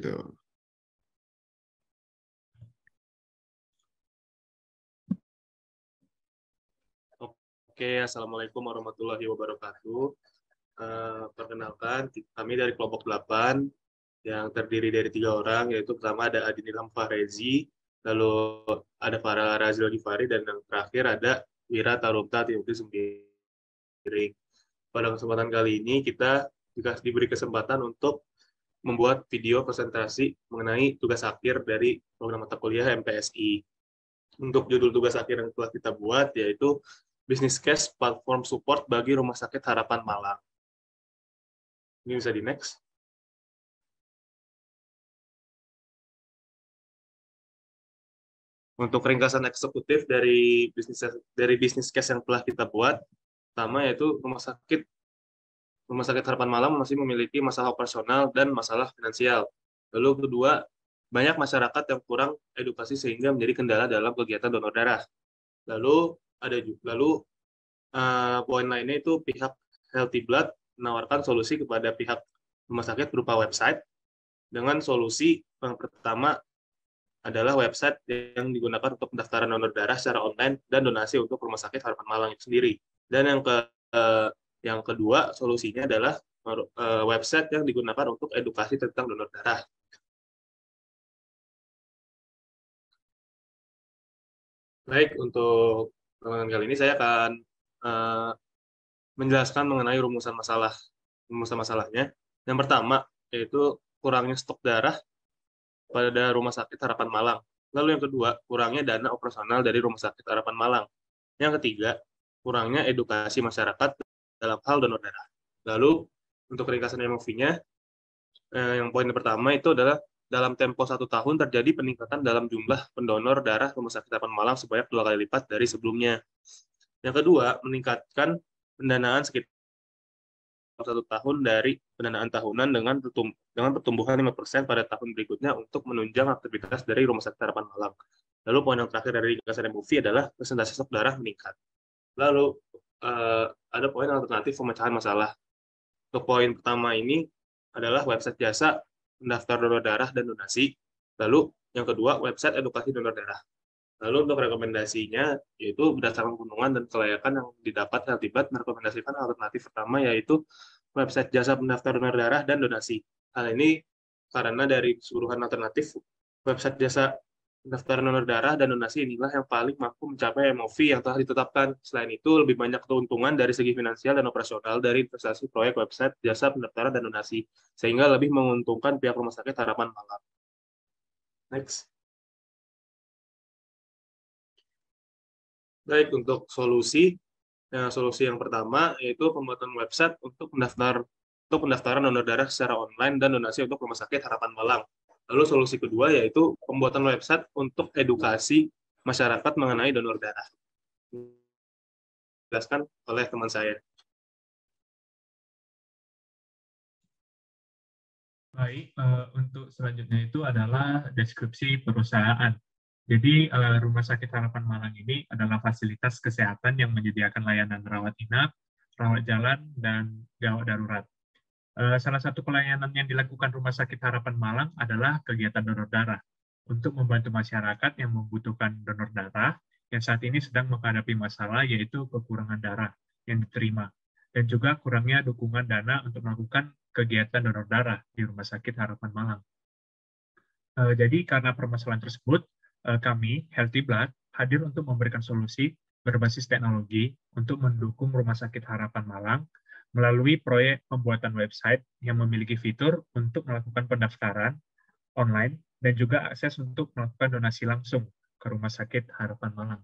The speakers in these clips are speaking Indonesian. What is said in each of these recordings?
gitu. Oke, Assalamualaikum warahmatullahi wabarakatuh. Perkenalkan, kami dari kelompok 8 yang terdiri dari 3 orang, yaitu pertama ada Adin Ilham Fahrezi, lalu ada Farah Razil Ghifari, dan yang terakhir ada Wira Tarumta Timothy Sembiring. Pada kesempatan kali ini kita diberi kesempatan untuk membuat video presentasi mengenai tugas akhir dari program mata kuliah MPSI. Untuk judul tugas akhir yang telah kita buat yaitu Business Case Platform Support bagi Rumah Sakit Harapan Malang. Ini bisa di next. Untuk ringkasan eksekutif dari bisnis case yang telah kita buat, pertama yaitu Rumah Sakit Harapan Malang masih memiliki masalah operasional dan masalah finansial. Lalu kedua, banyak masyarakat yang kurang edukasi sehingga menjadi kendala dalam kegiatan donor darah. Lalu poin lainnya itu pihak Healthy Blood menawarkan solusi kepada pihak rumah sakit berupa website. Dengan solusi yang pertama adalah website yang digunakan untuk pendaftaran donor darah secara online dan donasi untuk Rumah Sakit Harapan Malang itu sendiri. Dan yang kedua solusinya adalah website yang digunakan untuk edukasi tentang donor darah. Baik, untuk pertemuan kali ini saya akan menjelaskan mengenai rumusan masalahnya. Yang pertama yaitu kurangnya stok darah pada Rumah Sakit Harapan Malang. Lalu yang kedua, kurangnya dana operasional dari Rumah Sakit Harapan Malang. Yang ketiga, kurangnya edukasi masyarakat dalam hal donor darah. Lalu untuk ringkasan MOV-nya, yang poin pertama itu adalah dalam tempo 1 tahun terjadi peningkatan dalam jumlah pendonor darah Rumah Sakit Harapan Malang sebanyak 2 kali lipat dari sebelumnya. Yang kedua, meningkatkan pendanaan sekitar 1 tahun dari pendanaan tahunan dengan pertumbuhan 5% pada tahun berikutnya untuk menunjang aktivitas dari Rumah Sakit Harapan Malang. Lalu poin yang terakhir dari ringkasan MOV adalah presentasi stok darah meningkat. Lalu ada poin alternatif pemecahan masalah. Untuk poin pertama ini adalah website jasa mendaftar donor darah dan donasi. Lalu yang kedua, website edukasi donor darah. Lalu untuk rekomendasinya, yaitu berdasarkan keuntungan dan kelayakan yang didapat Healthy Blood merekomendasikan alternatif pertama yaitu website jasa pendaftar donor darah dan donasi. Hal ini karena dari keseluruhan alternatif, website jasa pendaftar donor darah dan donasi inilah yang paling mampu mencapai MOV yang telah ditetapkan. Selain itu, lebih banyak keuntungan dari segi finansial dan operasional dari investasi proyek website jasa pendaftaran dan donasi, sehingga lebih menguntungkan pihak Rumah Sakit Harapan Malang. Next. Baik, untuk solusi yang pertama yaitu pembuatan website untuk pendaftaran donor darah secara online dan donasi untuk Rumah Sakit Harapan Malang. Lalu solusi kedua yaitu pembuatan website untuk edukasi masyarakat mengenai donor darah. Dijelaskan oleh teman saya. Baik, untuk selanjutnya itu adalah deskripsi perusahaan. Jadi, Rumah Sakit Harapan Malang ini adalah fasilitas kesehatan yang menyediakan layanan rawat inap, rawat jalan, dan gawat darurat. Salah satu pelayanan yang dilakukan Rumah Sakit Harapan Malang adalah kegiatan donor darah untuk membantu masyarakat yang membutuhkan donor darah yang saat ini sedang menghadapi masalah yaitu kekurangan darah yang diterima dan juga kurangnya dukungan dana untuk melakukan kegiatan donor darah di Rumah Sakit Harapan Malang. Jadi karena permasalahan tersebut, kami, Healthy Blood, hadir untuk memberikan solusi berbasis teknologi untuk mendukung Rumah Sakit Harapan Malang melalui proyek pembuatan website yang memiliki fitur untuk melakukan pendaftaran online dan juga akses untuk melakukan donasi langsung ke Rumah Sakit Harapan Malang.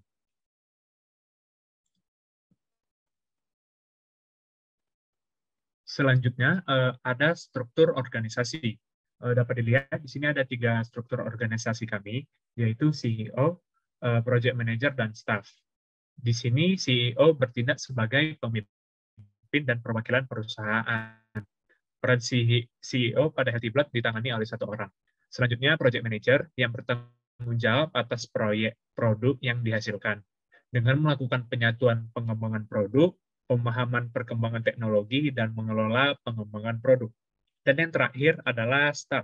Selanjutnya, ada struktur organisasi. Dapat dilihat di sini ada 3 struktur organisasi kami, yaitu CEO, Project Manager, dan Staff. Di sini CEO bertindak sebagai pemimpin dan perwakilan perusahaan. Peran CEO pada Healthy Blood ditangani oleh 1 orang. Selanjutnya, Project Manager yang bertanggung jawab atas proyek produk yang dihasilkan. Dengan melakukan penyatuan pengembangan produk, pemahaman perkembangan teknologi, dan mengelola pengembangan produk. Dan yang terakhir adalah staff,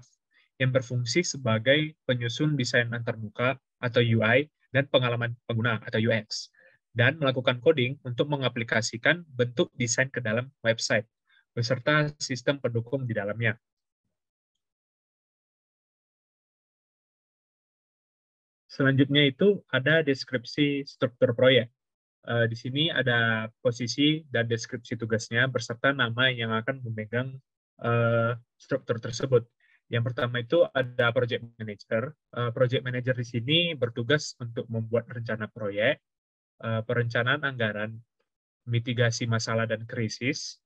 yang berfungsi sebagai penyusun desain antarmuka atau UI dan pengalaman pengguna atau UX, dan melakukan coding untuk mengaplikasikan bentuk desain ke dalam website, beserta sistem pendukung di dalamnya. Selanjutnya itu ada deskripsi struktur proyek. Di sini ada posisi dan deskripsi tugasnya beserta nama yang akan memegang struktur tersebut. Yang pertama itu ada project manager. Project manager di sini bertugas untuk membuat rencana proyek, perencanaan anggaran, mitigasi masalah dan krisis,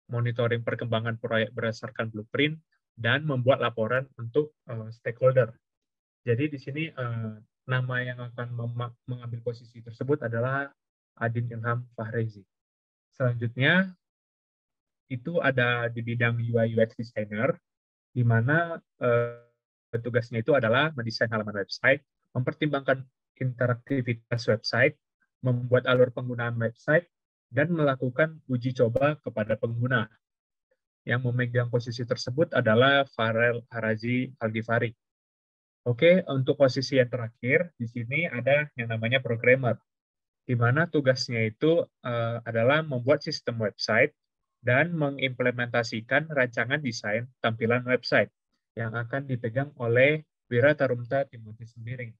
monitoring perkembangan proyek berdasarkan blueprint, dan membuat laporan untuk stakeholder. Jadi di sini nama yang akan mengambil posisi tersebut adalah Adin Ilham Fahrezi. Selanjutnya itu ada di bidang UI UX designer, di mana tugasnya itu adalah mendesain halaman website, mempertimbangkan interaktivitas website, membuat alur penggunaan website, dan melakukan uji coba kepada pengguna. Yang memegang posisi tersebut adalah Farel Harazi Algifari. Oke, untuk posisi yang terakhir, di sini ada yang namanya programmer, di mana tugasnya itu adalah membuat sistem website dan mengimplementasikan rancangan desain tampilan website yang akan dipegang oleh Wira Tarumta Timothy Sembiring.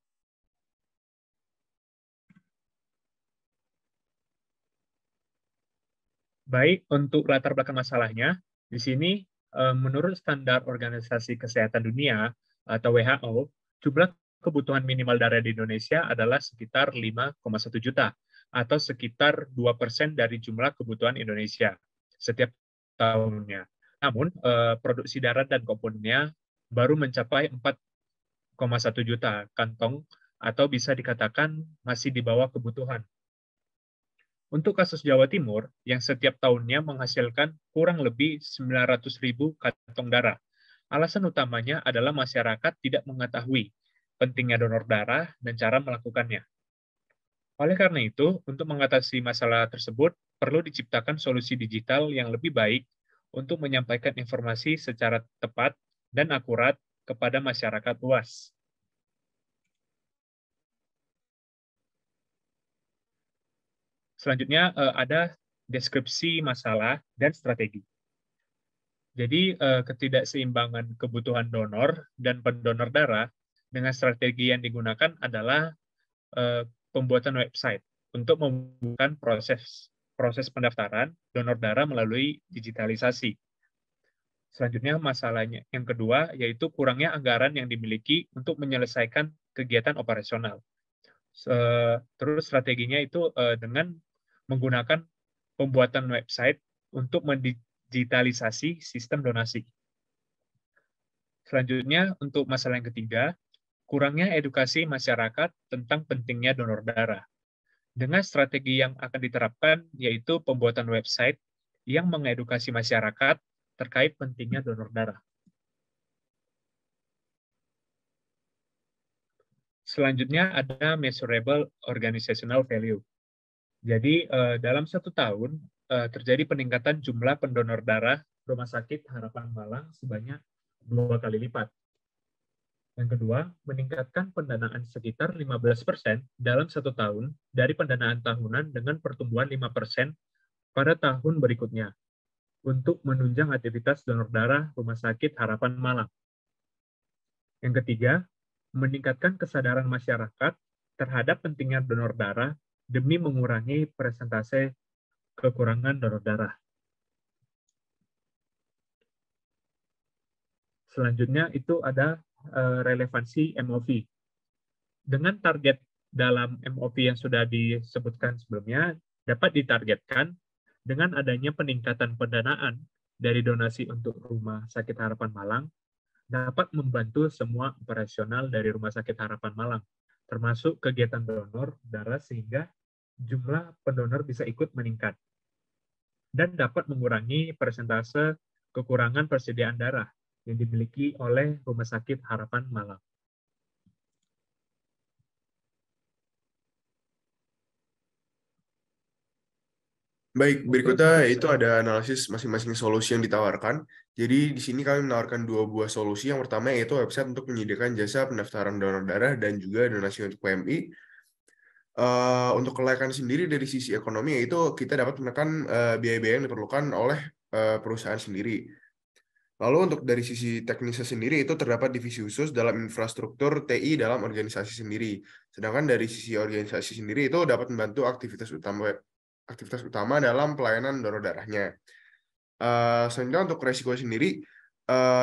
Baik, untuk latar belakang masalahnya, di sini menurut standar Organisasi Kesehatan Dunia atau WHO, jumlah kebutuhan minimal darah di Indonesia adalah sekitar 5,1 juta atau sekitar 2% dari jumlah kebutuhan Indonesia setiap tahunnya. Namun, produksi darah dan komponennya baru mencapai 4,1 juta kantong atau bisa dikatakan masih di bawah kebutuhan. Untuk kasus Jawa Timur, yang setiap tahunnya menghasilkan kurang lebih 900.000 kantong darah. Alasan utamanya adalah masyarakat tidak mengetahui pentingnya donor darah dan cara melakukannya. Oleh karena itu, untuk mengatasi masalah tersebut, perlu diciptakan solusi digital yang lebih baik untuk menyampaikan informasi secara tepat dan akurat kepada masyarakat luas. Selanjutnya ada deskripsi masalah dan strategi. Jadi ketidakseimbangan kebutuhan donor dan pendonor darah dengan strategi yang digunakan adalah pembuatan website untuk membuka proses pendaftaran donor darah melalui digitalisasi. Selanjutnya masalahnya yang kedua yaitu kurangnya anggaran yang dimiliki untuk menyelesaikan kegiatan operasional. Terus strateginya itu dengan menggunakan pembuatan website untuk mendigitalisasi sistem donasi. Selanjutnya, untuk masalah yang ketiga, kurangnya edukasi masyarakat tentang pentingnya donor darah. Dengan strategi yang akan diterapkan, yaitu pembuatan website yang mengedukasi masyarakat terkait pentingnya donor darah. Selanjutnya ada measurable organizational value. Jadi dalam 1 tahun terjadi peningkatan jumlah pendonor darah Rumah Sakit Harapan Malang sebanyak 2 kali lipat. Yang kedua, meningkatkan pendanaan sekitar 15% dalam 1 tahun dari pendanaan tahunan dengan pertumbuhan 5% pada tahun berikutnya untuk menunjang aktivitas donor darah Rumah Sakit Harapan Malang. Yang ketiga, meningkatkan kesadaran masyarakat terhadap pentingnya donor darah demi mengurangi persentase kekurangan donor darah. Selanjutnya itu ada relevansi MOV. Dengan target dalam MOV yang sudah disebutkan sebelumnya, dapat ditargetkan dengan adanya peningkatan pendanaan dari donasi untuk Rumah Sakit Harapan Malang, dapat membantu semua operasional dari Rumah Sakit Harapan Malang, termasuk kegiatan donor darah sehingga jumlah pendonor bisa ikut meningkat dan dapat mengurangi persentase kekurangan persediaan darah yang dimiliki oleh Rumah Sakit Harapan Malang. Baik, Oke, berikutnya mungkin itu ada analisis masing-masing solusi yang ditawarkan. Jadi di sini kami menawarkan dua buah solusi. Yang pertama yaitu website untuk menyediakan jasa pendaftaran donor darah dan juga donasi untuk PMI. Untuk kelayakan sendiri dari sisi ekonomi yaitu kita dapat menekan biaya-biaya yang diperlukan oleh perusahaan sendiri. Lalu untuk dari sisi teknisnya sendiri itu terdapat divisi khusus dalam infrastruktur TI dalam organisasi sendiri. Sedangkan dari sisi organisasi sendiri itu dapat membantu aktivitas utama dalam pelayanan donor darahnya. Selanjutnya untuk resiko sendiri,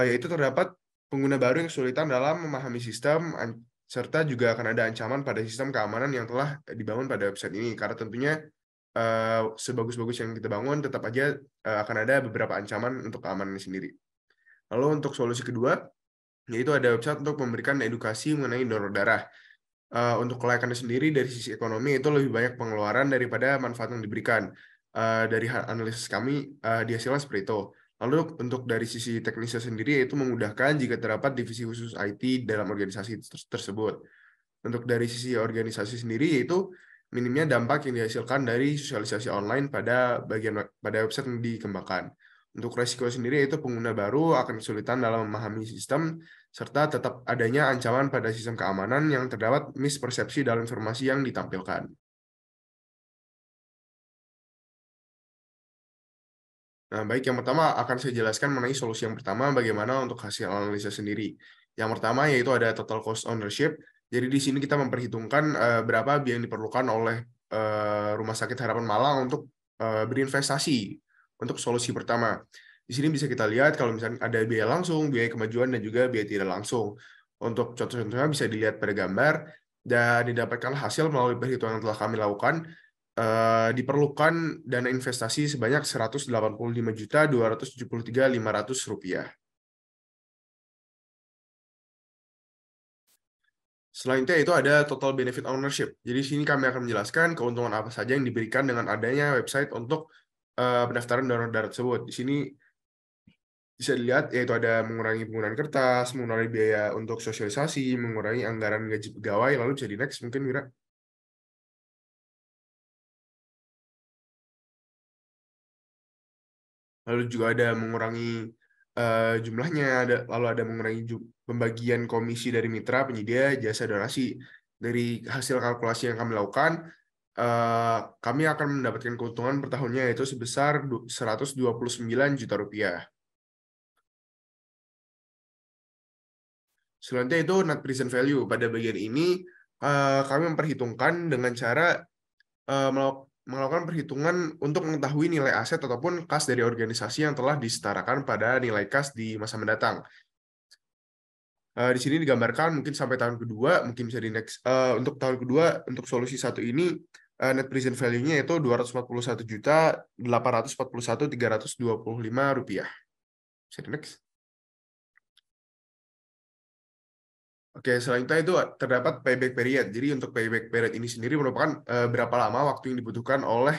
yaitu terdapat pengguna baru yang kesulitan dalam memahami sistem, serta juga akan ada ancaman pada sistem keamanan yang telah dibangun pada website ini. Karena tentunya sebagus-bagus yang kita bangun, tetap aja akan ada beberapa ancaman untuk keamanan sendiri. Lalu untuk solusi kedua, yaitu ada website untuk memberikan edukasi mengenai donor darah. Untuk kelayakannya sendiri dari sisi ekonomi itu lebih banyak pengeluaran daripada manfaat yang diberikan. Dari analisis kami dihasilkan seperti itu. Lalu untuk dari sisi teknisnya sendiri itu memudahkan jika terdapat divisi khusus IT dalam organisasi tersebut. Untuk dari sisi organisasi sendiri yaitu minimnya dampak yang dihasilkan dari sosialisasi online pada website yang dikembangkan. Untuk resiko sendiri yaitu pengguna baru akan kesulitan dalam memahami sistem serta tetap adanya ancaman pada sistem keamanan yang terdapat mispersepsi dalam informasi yang ditampilkan. Nah, baik, yang pertama akan saya jelaskan mengenai solusi yang pertama, bagaimana untuk hasil analisa sendiri. Yang pertama yaitu ada total cost ownership. Jadi di sini kita memperhitungkan berapa biaya yang diperlukan oleh Rumah Sakit Harapan Malang untuk berinvestasi untuk solusi pertama. Di sini bisa kita lihat kalau misalnya ada biaya langsung, biaya kemajuan, dan juga biaya tidak langsung. Untuk contoh-contohnya bisa dilihat pada gambar, dan didapatkan hasil melalui perhitungan yang telah kami lakukan. Diperlukan dana investasi sebanyak Rp185.273.500. Selanjutnya itu ada total benefit ownership. Jadi di sini kami akan menjelaskan keuntungan apa saja yang diberikan dengan adanya website untuk pendaftaran donor darah tersebut. Di sini bisa dilihat yaitu ada mengurangi penggunaan kertas, mengurangi biaya untuk sosialisasi, mengurangi anggaran gaji pegawai. Lalu bisa di next mungkin, Wira. Lalu juga ada mengurangi jumlahnya, lalu ada mengurangi pembagian komisi dari mitra penyedia jasa donasi. Dari hasil kalkulasi yang kami lakukan, kami akan mendapatkan keuntungan per tahunnya yaitu sebesar Rp129 juta. Selanjutnya itu net present value. Pada bagian ini, kami memperhitungkan dengan cara eh, melakukan perhitungan untuk mengetahui nilai aset ataupun kas dari organisasi yang telah disetarakan pada nilai kas di masa mendatang. Di sini digambarkan mungkin sampai tahun kedua, mungkin bisa di next. Untuk tahun kedua, untuk solusi satu ini, net present value-nya itu Rp241.841.325. Bisa di next. Oke, selanjutnya itu terdapat payback period. Jadi untuk payback period ini sendiri merupakan berapa lama waktu yang dibutuhkan oleh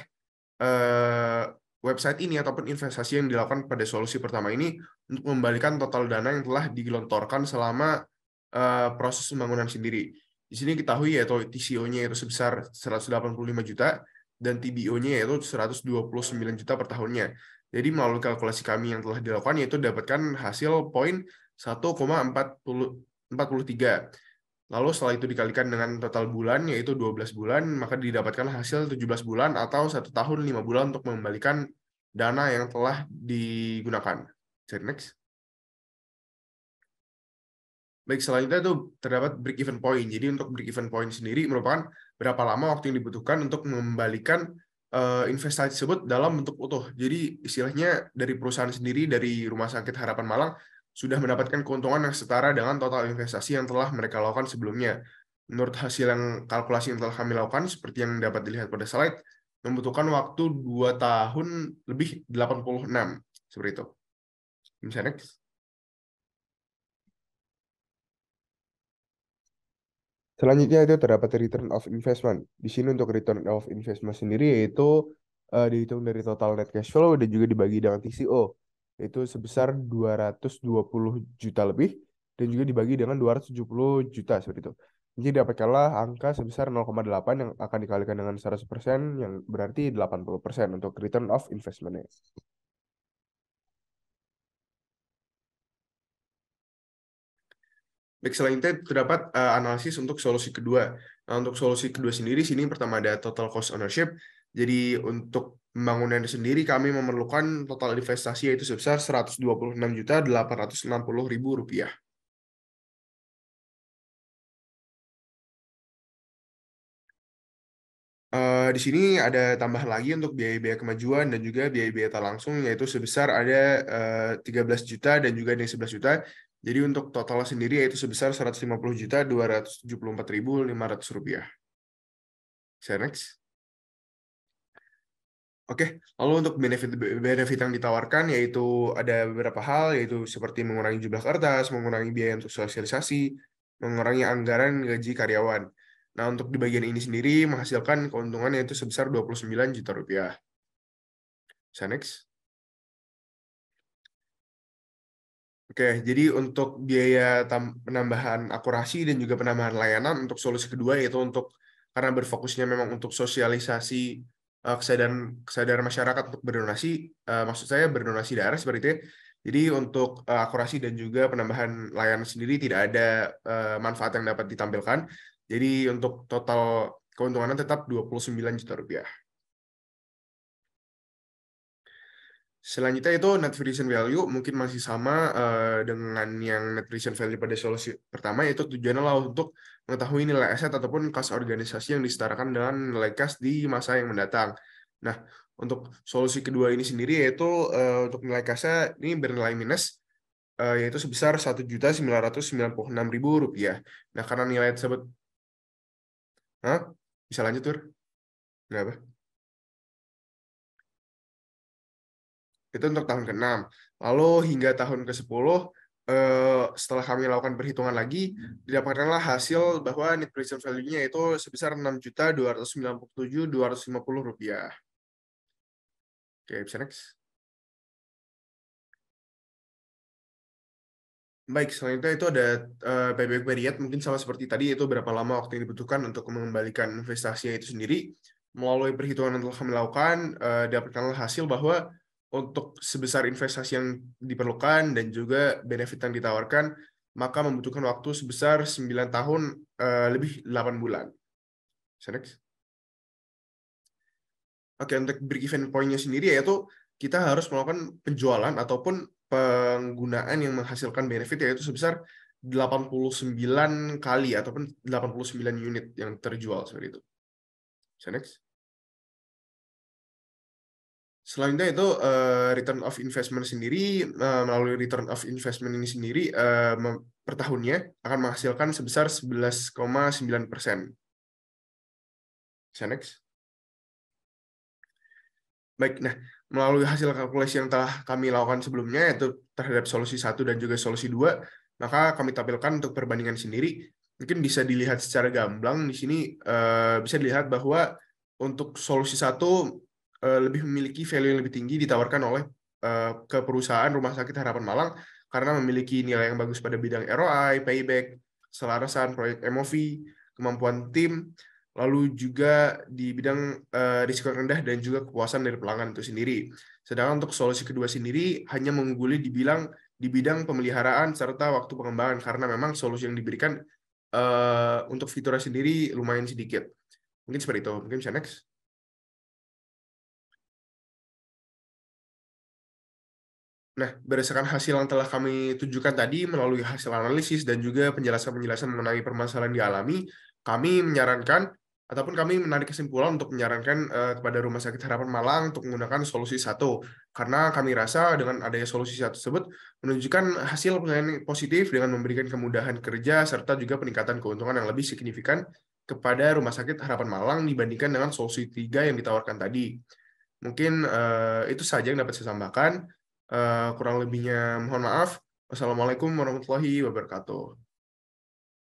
eh, website ini ataupun investasi yang dilakukan pada solusi pertama ini untuk mengembalikan total dana yang telah digelontorkan selama proses pembangunan sendiri. Di sini ketahui yaitu TCO-nya yaitu sebesar 185 juta dan TBO-nya yaitu 129 juta per tahunnya. Jadi melalui kalkulasi kami yang telah dilakukan yaitu dapatkan hasil poin 1,43. Lalu setelah itu dikalikan dengan total bulan, yaitu 12 bulan, maka didapatkan hasil 17 bulan atau 1 tahun 5 bulan untuk mengembalikan dana yang telah digunakan. Jadi next. Baik, selanjutnya itu terdapat break even point. Jadi untuk break even point sendiri merupakan berapa lama waktu yang dibutuhkan untuk mengembalikan investasi tersebut dalam bentuk utuh. Jadi istilahnya dari perusahaan sendiri, dari Rumah Sakit Harapan Malang, sudah mendapatkan keuntungan yang setara dengan total investasi yang telah mereka lakukan sebelumnya. Menurut hasil yang kalkulasi yang telah kami lakukan, seperti yang dapat dilihat pada slide, membutuhkan waktu 2 tahun lebih 86. Seperti itu. Bisa next. Selanjutnya itu terdapat return of investment. Di sini untuk return of investment sendiri yaitu dihitung dari total net cash flow dan juga dibagi dengan TCO. Yaitu sebesar 220 juta lebih. dan juga dibagi dengan 270 juta seperti itu. Jadi dapatkanlah angka sebesar 0,8 yang akan dikalikan dengan 100% yang berarti 80% untuk return of investment-nya. Baik, selanjutnya terdapat analisis untuk solusi kedua. Nah, untuk solusi kedua sendiri, sini pertama ada total cost ownership. Jadi untuk pembangunan sendiri kami memerlukan total investasi yaitu sebesar Rp126.860.000. Di sini ada tambahan lagi untuk biaya-biaya kemajuan dan juga biaya-biaya tak langsung yaitu sebesar ada 13 juta dan juga ada 11 juta. Jadi untuk total sendiri yaitu sebesar Rp150.274.500. Saya next. Oke, lalu untuk benefit yang ditawarkan yaitu ada beberapa hal yaitu seperti mengurangi jumlah kertas, mengurangi biaya untuk sosialisasi, mengurangi anggaran gaji karyawan. Nah, untuk di bagian ini sendiri menghasilkan keuntungan yaitu sebesar Rp29 juta. Saya next. Oke, jadi untuk biaya penambahan akurasi dan juga penambahan layanan untuk solusi kedua yaitu untuk karena berfokusnya memang untuk sosialisasi kesadaran masyarakat untuk berdonasi, maksud saya berdonasi darah seperti itu ya. Jadi untuk akurasi dan juga penambahan layanan sendiri tidak ada manfaat yang dapat ditampilkan. Jadi untuk total keuntungannya tetap Rp29 juta. Selanjutnya itu net present value mungkin masih sama dengan yang net present value pada solusi pertama, yaitu tujuannya adalah untuk mengetahui nilai aset ataupun kas organisasi yang disetarakan dengan nilai kas di masa yang mendatang. Nah, untuk solusi kedua ini sendiri yaitu untuk nilai kasnya ini bernilai minus yaitu sebesar Rp1.996.000. Nah, karena nilai tersebut bisa lanjut, Tur? Kenapa? Itu untuk tahun ke-6. Lalu hingga tahun ke-10, setelah kami lakukan perhitungan lagi, didapatkanlah hasil bahwa net present value-nya itu sebesar Rp6.297.250. Oke, bisa next. Baik, selanjutnya itu ada payback period, mungkin sama seperti tadi, itu berapa lama waktu yang dibutuhkan untuk mengembalikan investasinya itu sendiri. Melalui perhitungan yang telah kami lakukan, dapatkanlah hasil bahwa untuk sebesar investasi yang diperlukan dan juga benefit yang ditawarkan, maka membutuhkan waktu sebesar 9 tahun lebih 8 bulan. Next. Oke, untuk break-even point-nya sendiri yaitu kita harus melakukan penjualan ataupun penggunaan yang menghasilkan benefit yaitu sebesar 89 kali ataupun 89 unit yang terjual seperti itu. Next. Selanjutnya itu return of investment sendiri, melalui return of investment ini sendiri per tahunnya akan menghasilkan sebesar 11,9%. Next. Baik, nah melalui hasil kalkulasi yang telah kami lakukan sebelumnya yaitu terhadap solusi 1 dan juga solusi 2, maka kami tampilkan untuk perbandingan sendiri. Mungkin bisa dilihat secara gamblang di sini bisa dilihat bahwa untuk solusi 1 lebih memiliki value yang lebih tinggi ditawarkan oleh ke perusahaan Rumah Sakit Harapan Malang karena memiliki nilai yang bagus pada bidang ROI, payback, keselarasan proyek MOV, kemampuan tim, lalu juga di bidang risiko rendah dan juga kepuasan dari pelanggan itu sendiri. Sedangkan untuk solusi kedua sendiri hanya mengungguli di bidang pemeliharaan serta waktu pengembangan karena memang solusi yang diberikan untuk fiturnya sendiri lumayan sedikit. Mungkin seperti itu. Mungkin bisa next. Nah, berdasarkan hasil yang telah kami tunjukkan tadi melalui hasil analisis dan juga penjelasan-penjelasan mengenai permasalahan yang dialami, kami menyarankan ataupun kami menarik kesimpulan untuk menyarankan kepada Rumah Sakit Harapan Malang untuk menggunakan solusi 1. Karena kami rasa dengan adanya solusi 1 tersebut menunjukkan hasil yang positif dengan memberikan kemudahan kerja serta juga peningkatan keuntungan yang lebih signifikan kepada Rumah Sakit Harapan Malang dibandingkan dengan solusi 3 yang ditawarkan tadi. Mungkin itu saja yang dapat saya sampaikan. Kurang lebihnya mohon maaf. Wassalamualaikum warahmatullahi wabarakatuh.